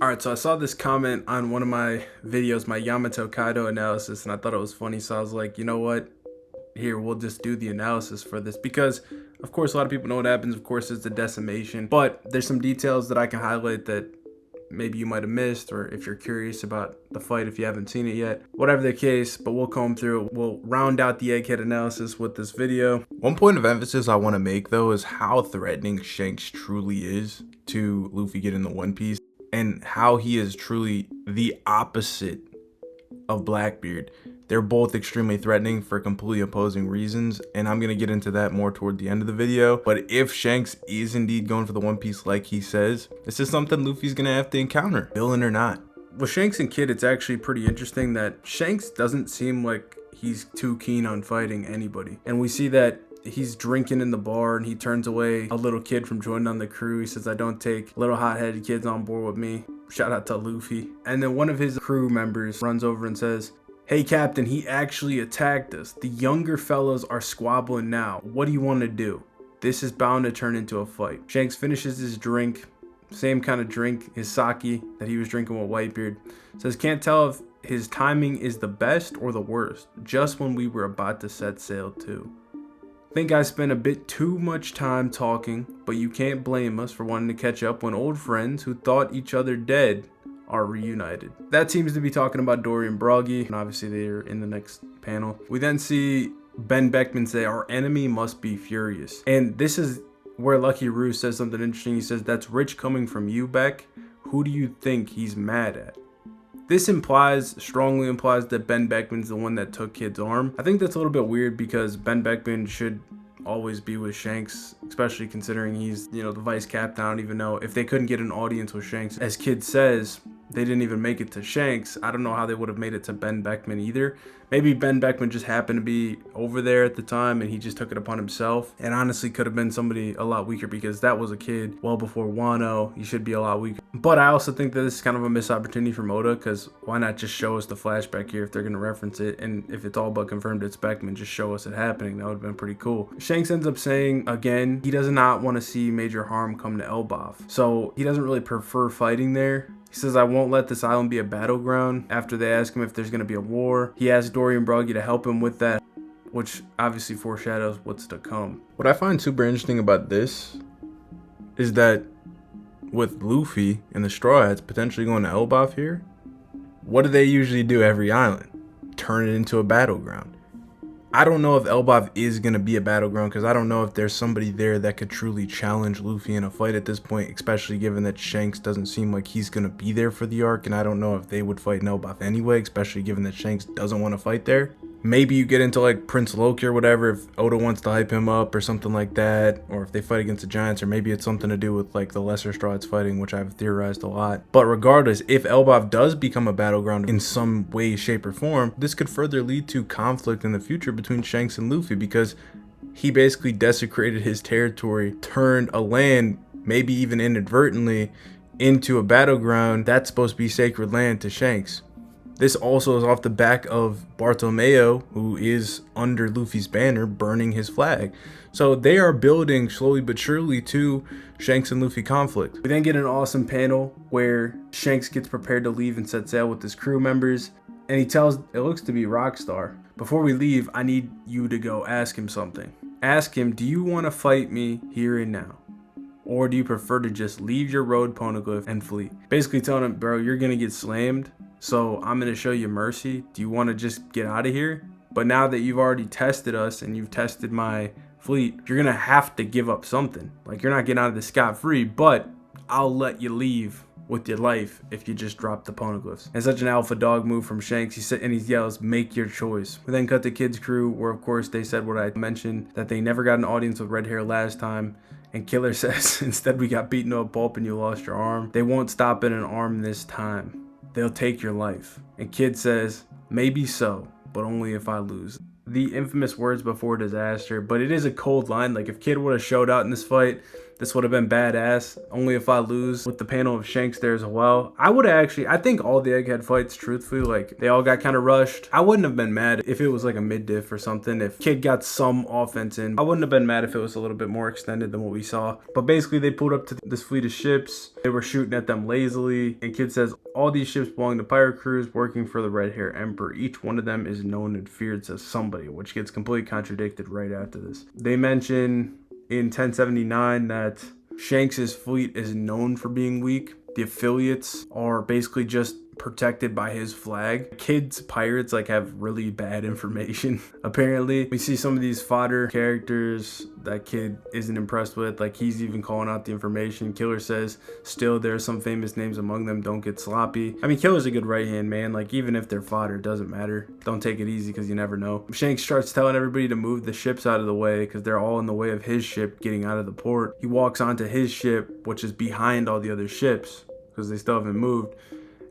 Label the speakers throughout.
Speaker 1: Alright, so I saw this comment on one of my videos, my Yamato Kaido analysis, and I thought it was funny, so I was like, you know what? Here, we'll just do the analysis for this because, of course, a lot of people know what happens. Of course, it's the decimation, but there's some details that I can highlight that maybe you might have missed, or if you're curious about the fight, if you haven't seen it yet. Whatever the case, but we'll comb through it. We'll round out the egghead analysis with this video.
Speaker 2: One point of emphasis I want to make, though, is how threatening Shanks truly is to Luffy getting the One Piece, and how he is truly the opposite of Blackbeard. They're both extremely threatening for completely opposing reasons, and I'm going to get into that more toward the end of the video. But if Shanks is indeed going for the One Piece like he says, this is something Luffy's going to have to encounter, villain or not.
Speaker 1: With Shanks and Kid, it's actually pretty interesting that Shanks doesn't seem like he's too keen on fighting anybody. And we see that he's drinking in the bar and he turns away a little kid from joining on the crew. He says, "I don't take little hot-headed kids on board with me." Shout out to Luffy. And then one of his crew members runs over and says, "Hey Captain, he actually attacked us. The younger fellows are squabbling now. What do you want to do? This is bound to turn into a fight." Shanks finishes his drink, same kind of drink, his sake that he was drinking with Whitebeard. Says, "Can't tell if his timing is the best or the worst, just when we were about to set sail too. Think I spent a bit too much time talking, but you can't blame us for wanting to catch up when old friends who thought each other dead are reunited." That seems to be talking about Dory and Broggy, and obviously they're in the next panel. We then see Ben Beckman say, "Our enemy must be furious." And this is where Lucky Roo says something interesting. He says, "That's rich coming from you, Beck. Who do you think he's mad at?" This strongly implies that Ben Beckman's the one that took Kid's arm. I think that's a little bit weird because Ben Beckman should always be with Shanks, especially considering he's, the vice captain. I don't even know if they couldn't get an audience with Shanks. As Kid says, they didn't even make it to Shanks. I don't know how they would have made it to Ben Beckman either. Maybe Ben Beckman just happened to be over there at the time and he just took it upon himself. And honestly could have been somebody a lot weaker because that was a kid well before Wano. He should be a lot weaker. But I also think that this is kind of a missed opportunity for Oda, because why not just show us the flashback here if they're going to reference it? And if it's all but confirmed it's Beckman, just show us it happening. That would have been pretty cool. Shanks ends up saying, again, he does not want to see major harm come to Elbaf. So he doesn't really prefer fighting there. He says, "I won't let this island be a battleground." After they ask him if there's going to be a war, he asks Dory and Broggy to help him with that, which obviously foreshadows what's to come.
Speaker 2: What I find super interesting about this is that with Luffy and the Straw Hats potentially going to Elbaf here, what do they usually do every island? Turn it into a battleground. I don't know if Elbaf is going to be a battleground because I don't know if there's somebody there that could truly challenge Luffy in a fight at this point, especially given that Shanks doesn't seem like he's going to be there for the arc, and I don't know if they would fight in Elbaf anyway, especially given that Shanks doesn't want to fight there. Maybe you get into like Prince Loki or whatever if Oda wants to hype him up or something like that, or if they fight against the Giants, or maybe it's something to do with like the lesser Straw Hats fighting, which I've theorized a lot. But regardless, if Elbaf does become a battleground in some way, shape, or form, this could further lead to conflict in the future between Shanks and Luffy, because he basically desecrated his territory, turned a land, maybe even inadvertently, into a battleground that's supposed to be sacred land to Shanks. This also is off the back of Bartolomeo, who is under Luffy's banner, burning his flag. So they are building slowly but surely to Shanks and Luffy conflict.
Speaker 1: We then get an awesome panel where Shanks gets prepared to leave and set sail with his crew members. And he tells, it looks to be Rockstar, "Before we leave, I need you to go ask him something. Ask him, do you want to fight me here and now? Or do you prefer to just leave your road poneglyph and flee?" Basically telling him, bro, you're going to get slammed. So I'm going to show you mercy. Do you want to just get out of here? But now that you've already tested us and you've tested my fleet, you're going to have to give up something. Like, you're not getting out of this scot-free, but I'll let you leave with your life if you just drop the poneglyphs. And such an alpha dog move from Shanks. He yells, "Make your choice." We then cut to Kid's crew, where of course they said what I mentioned, that they never got an audience with red hair last time. And Killer says, "Instead we got beaten to a pulp and you lost your arm. They won't stop at an arm this time. They'll take your life." And Kid says, "Maybe so, but only if I lose." The infamous words before disaster, but it is a cold line. Like, if Kid would have showed out in this fight, This would have been badass. Only if I lose with the panel of Shanks there as well. I would actually, I think all the Egghead fights, truthfully, like they all got kind of rushed. I wouldn't have been mad if it was like a mid diff or something. If Kid got some offense in, I wouldn't have been mad if it was a little bit more extended than what we saw. But basically, they pulled up to this fleet of ships. They were shooting at them lazily. And Kid says, all these ships belong to pirate crews working for the Red Hair Emperor. Each one of them is known and feared, says somebody, which gets completely contradicted right after this. They mention in 1079 that Shanks's fleet is known for being weak. The affiliates are basically just protected by his flag. Kid's pirates like have really bad information. Apparently, we see some of these fodder characters that Kid isn't impressed with. Like he's even calling out the information. Killer says, still there are some famous names among them. Don't get sloppy. I mean, Killer's a good right hand man. Like even if they're fodder, it doesn't matter. Don't take it easy because you never know. Shanks starts telling everybody to move the ships out of the way because they're all in the way of his ship getting out of the port. He walks onto his ship, which is behind all the other ships because they still haven't moved.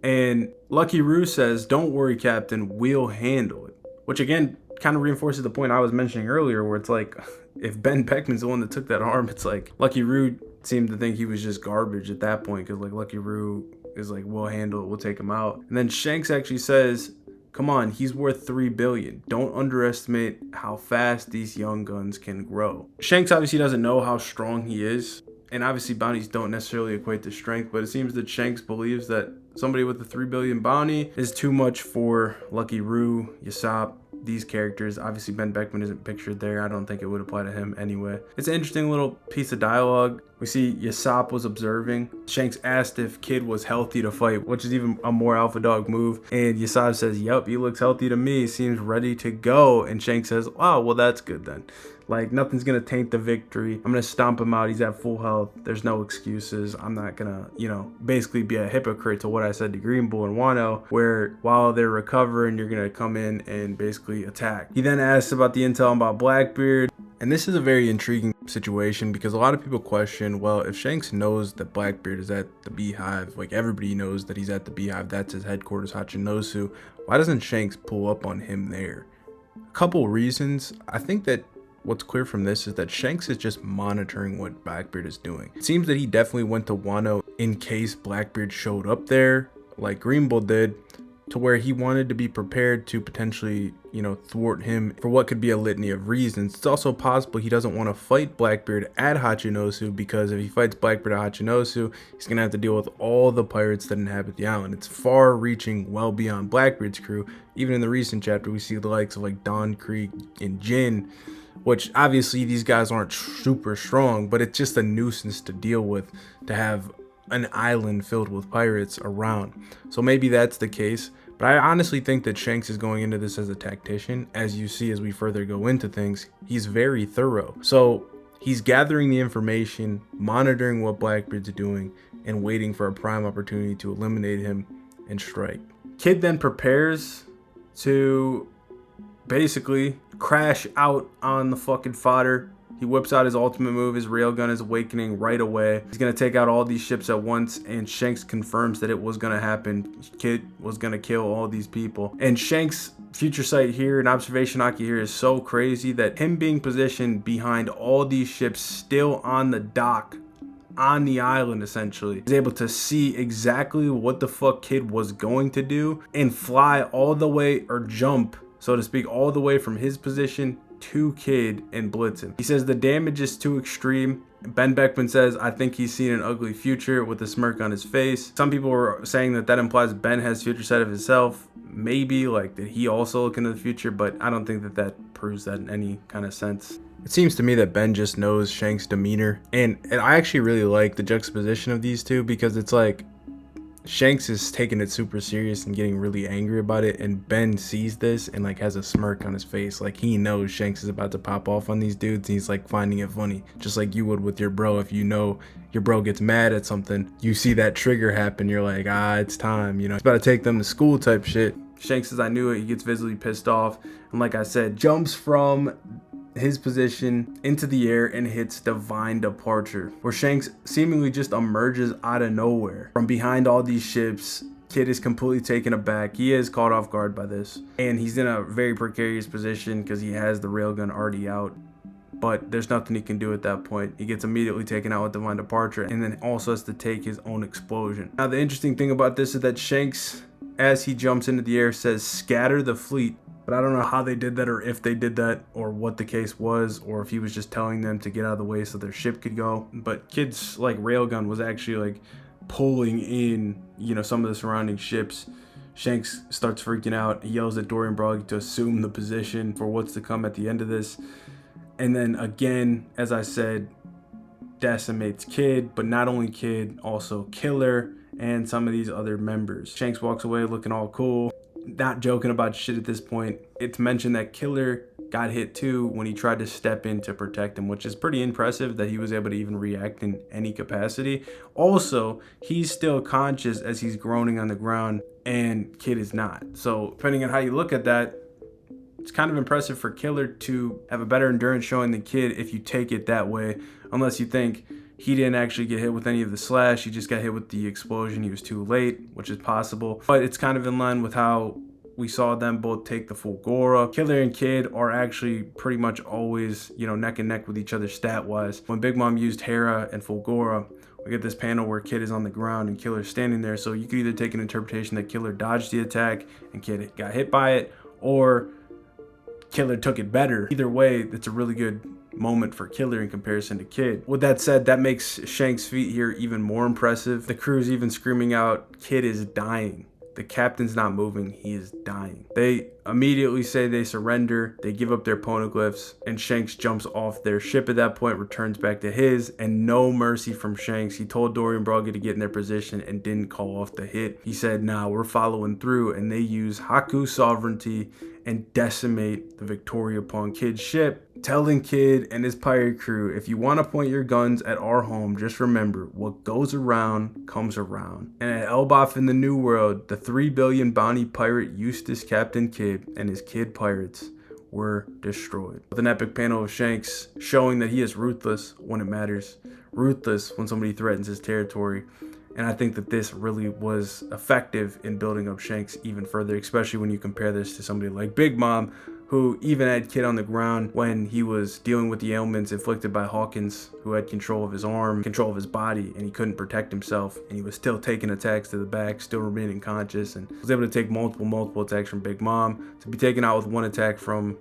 Speaker 1: And Lucky Roo says, don't worry, Captain, we'll handle it. Which again, kind of reinforces the point I was mentioning earlier where it's like, if Ben Beckman's the one that took that arm, it's like Lucky Roo seemed to think he was just garbage at that point because like Lucky Roo is like, we'll handle it, we'll take him out. And then Shanks actually says, come on, he's worth $3 billion. Don't underestimate how fast these young guns can grow. Shanks obviously doesn't know how strong he is. And obviously bounties don't necessarily equate to strength, but it seems that Shanks believes that somebody with a $3 billion bounty is too much for Lucky Roo, Yasop, these characters. Obviously Ben Beckman isn't pictured there. I don't think it would apply to him anyway. It's an interesting little piece of dialogue. We see Yasop was observing. Shanks asked if Kid was healthy to fight, which is even a more alpha dog move. And Yasop says, yep, he looks healthy to me. Seems ready to go. And Shanks says, oh, well, that's good then. Like, nothing's going to taint the victory. I'm going to stomp him out. He's at full health. There's no excuses. I'm not going to, basically be a hypocrite to what I said to Green Bull and Wano, where while they're recovering, you're going to come in and basically attack. He then asks about the intel about Blackbeard. And this is a very intriguing situation because a lot of people question, well, if Shanks knows that Blackbeard is at the Beehive, like everybody knows that he's at the Beehive, that's his headquarters, Hachinosu, why doesn't Shanks pull up on him there? A couple reasons. I think that what's clear from this is that Shanks is just monitoring what Blackbeard is doing. It seems that he definitely went to Wano in case Blackbeard showed up there, like Green Bull did, to where he wanted to be prepared to potentially, thwart him for what could be a litany of reasons. It's also possible he doesn't want to fight Blackbeard at Hachinosu because if he fights Blackbeard at Hachinosu, he's going to have to deal with all the pirates that inhabit the island. It's far reaching well beyond Blackbeard's crew. Even in the recent chapter, we see the likes of like Don Creek and Jin, which obviously these guys aren't super strong, but it's just a nuisance to deal with to have an island filled with pirates around. So maybe that's the case. But I honestly think that Shanks is going into this as a tactician. As you see as we further go into things, he's very thorough. So he's gathering the information, monitoring what Blackbeard's doing, and waiting for a prime opportunity to eliminate him and strike. Kid then prepares to basically crash out on the fucking fodder. He whips out his ultimate move. His railgun is awakening right away. He's going to take out all these ships at once, and Shanks confirms that it was going to happen. Kid was going to kill all these people. And Shanks' future sight here and observation Aki here is so crazy that him being positioned behind all these ships still on the dock on the island, essentially, is able to see exactly what the fuck Kid was going to do and fly all the way, or jump, so to speak, all the way from his position to Kid and blitz him. He says the damage is too extreme. Ben Beckman says, I think he's seen an ugly future with a smirk on his face. Some people were saying that implies Ben has future sight of himself. Maybe, like, did he also look into the future? But I don't think that proves that in any kind of sense. It seems to me that Ben just knows Shanks' demeanor. And I actually really like the juxtaposition of these two because it's like, Shanks is taking it super serious and getting really angry about it, and Ben sees this and like has a smirk on his face, like he knows Shanks is about to pop off on these dudes, and he's like finding it funny, just like you would with your bro. If you know your bro gets mad at something, you see that trigger happen, you're like, it's time, it's about to take them to school type shit. Shanks says, I knew it. He gets visibly pissed off, and like I said, jumps from his position into the air and hits divine departure, where Shanks seemingly just emerges out of nowhere from behind all these ships. Kid is completely taken aback. He is caught off guard by this, and he's in a very precarious position because he has the railgun already out. but there's nothing he can do at that point. He gets immediately taken out with divine departure, and then also has to take his own explosion. Now, the interesting thing about this is that Shanks, as he jumps into the air, says, "Scatter the fleet." But I don't know how they did that, or if they did that, or what the case was, or if he was just telling them to get out of the way so their ship could go. But Kid's like railgun was actually like pulling in, some of the surrounding ships. Shanks starts freaking out. He yells at Dorian Broggy to assume the position for what's to come at the end of this. And then again, as I said, decimates Kid, but not only Kid, also Killer and some of these other members. Shanks walks away looking all cool, not joking about shit at this point. It's mentioned that Killer got hit too when he tried to step in to protect him, which is pretty impressive that he was able to even react in any capacity. Also, he's still conscious as he's groaning on the ground, and Kid is not. So depending on how you look at that, it's kind of impressive for Killer to have a better endurance showing than Kid if you take it that way, unless you think he didn't actually get hit with any of the slash, he just got hit with the explosion, he was too late, which is possible. But it's kind of in line with how we saw them both take the Fulgora. Killer and Kid are actually pretty much always, neck and neck with each other stat-wise. When Big Mom used Hera and Fulgora, we get this panel where Kid is on the ground and Killer's standing there. So you could either take an interpretation that Killer dodged the attack and Kid got hit by it, or Killer took it better. Either way, it's a really good moment for Killer in comparison to Kid. With that said, that makes Shanks' feat here even more impressive. The crew's even screaming out, "Kid is dying." The captain's not moving, he is dying. They immediately say they surrender, they give up their poneglyphs, and Shanks jumps off their ship at that point, returns back to his, and no mercy from Shanks. He told Dorian Broggy to get in their position and didn't call off the hit. He said, "Nah, we're following through," and they use Haku sovereignty and decimate the Victoria upon Kid's ship, telling Kid and his pirate crew, "If you want to point your guns at our home, just remember, what goes around comes around." And at Elbaf in the New World, the 3 billion bounty pirate Eustace Captain Kidd and his Kid pirates were destroyed. With an epic panel of Shanks showing that he is ruthless when it matters, ruthless when somebody threatens his territory. And I think that this really was effective in building up Shanks even further, especially when you compare this to somebody like Big Mom, who even had Kid on the ground when he was dealing with the ailments inflicted by Hawkins, who had control of his arm, control of his body, and he couldn't protect himself, and he was still taking attacks to the back, still remaining conscious, and was able to take multiple attacks from Big Mom. To be taken out with one attack from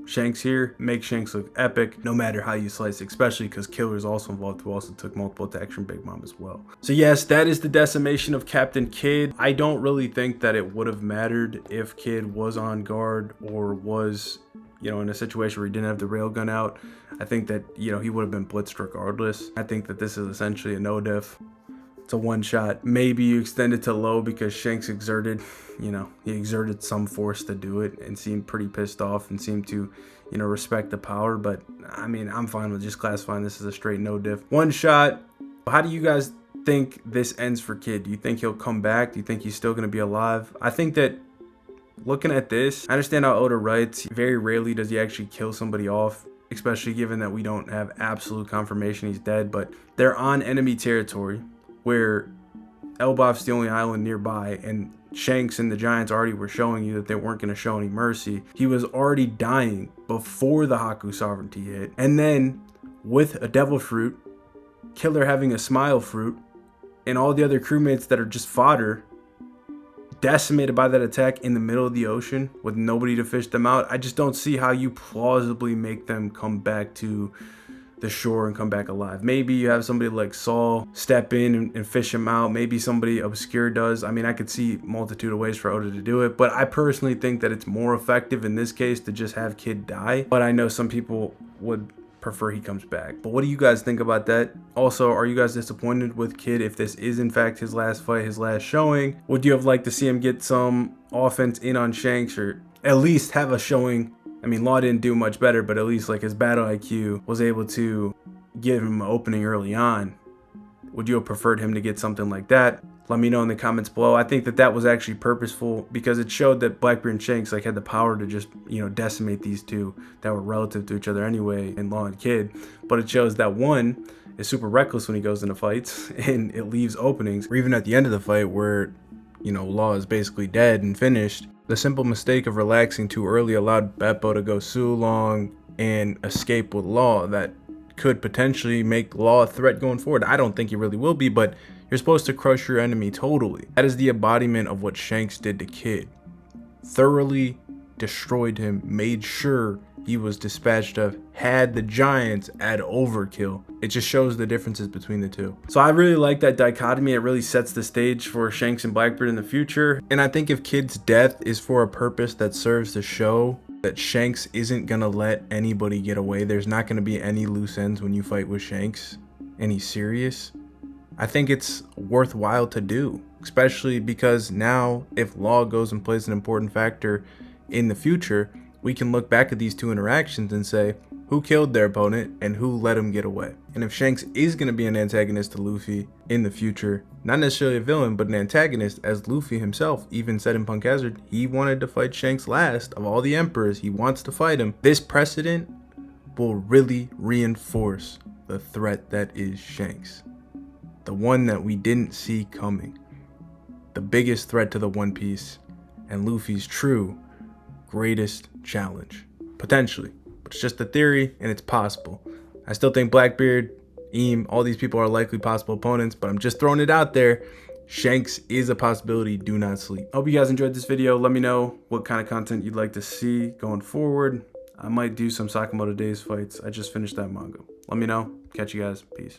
Speaker 1: Shanks here makes Shanks look epic no matter how you slice it, especially because Killer is also involved, who also took multiple attacks from Big Mom as well. So yes, that is the decimation of Captain Kidd. I don't really think that it would have mattered if Kidd was on guard or was, in a situation where he didn't have the railgun out. I think that, he would have been blitzed regardless. I think that this is essentially a no-diff. It's a one shot. Maybe you extend it to low because Shanks exerted, he exerted some force to do it and seemed pretty pissed off and seemed to, respect the power. But I mean, I'm fine with just classifying this as a straight no diff. One shot. How do you guys think this ends for Kid? Do you think he'll come back? Do you think he's still going to be alive? I think that looking at this, I understand how Oda writes. Very rarely does he actually kill somebody off, especially given that we don't have absolute confirmation he's dead. But they're on enemy territory, where Elbaf's the only island nearby, and Shanks and the Giants already were showing you that they weren't going to show any mercy. He was already dying before the Haku sovereignty hit. And then with a devil fruit, Killer having a smile fruit, and all the other crewmates that are just fodder, decimated by that attack in the middle of the ocean with nobody to fish them out. I just don't see how you plausibly make them come back to the shore and come back alive. Maybe you have somebody like Saul step in and fish him out. Maybe somebody obscure does. I mean, I could see multitude of ways for Oda to do it, but I personally think that it's more effective in this case to just have Kid die. But I know some people would prefer he comes back. But what do you guys think about that? Also, are you guys disappointed with Kid if this is in fact his last fight, his last showing? Would you have liked to see him get some offense in on Shanks, or at least have a showing? I mean, Law didn't do much better, but at least like his battle IQ was able to give him an opening early on. Would you have preferred him to get something like that? Let me know in the comments below. I think that that was actually purposeful because it showed that Blackbeard and Shanks had the power to just, decimate these two that were relative to each other anyway, in Law and Kid. But it shows that one is super reckless when he goes into fights and it leaves openings. Or even at the end of the fight where, Law is basically dead and finished. The simple mistake of relaxing too early allowed Beppo to go so long,
Speaker 2: and escape with Law that could potentially make Law a threat going forward. I don't think he really will be, but you're supposed to crush your enemy totally. That is the embodiment of what Shanks did to Kid. Thoroughly destroyed him, made sure he was dispatched of, had the giants at overkill. It just shows the differences between the two.
Speaker 1: So I really like that dichotomy. It really sets the stage for Shanks and Blackbeard in the future.
Speaker 2: And I think if Kid's death is for a purpose that serves the show, that Shanks isn't gonna let anybody get away. There's not gonna be any loose ends when you fight with Shanks, and he's serious. I think it's worthwhile to do, especially because now if Law goes and plays an important factor in the future, we can look back at these two interactions and say who killed their opponent and who let him get away. And if Shanks is going to be an antagonist to Luffy in the future, not necessarily a villain, but an antagonist, as Luffy himself even said in Punk Hazard, he wanted to fight Shanks last of all the emperors. He wants to fight him. This precedent will really reinforce the threat that is Shanks. The one that we didn't see coming. The biggest threat to the One Piece and Luffy's true greatest challenge. Potentially. But it's just a theory and it's possible. I still think Blackbeard, Eam, all these people are likely possible opponents, but I'm just throwing it out there. Shanks is a possibility. Do not sleep.
Speaker 1: I hope you guys enjoyed this video. Let me know what kind of content you'd like to see going forward. I might do some Sakamoto Days fights. I just finished that manga. Let me know. Catch you guys. Peace.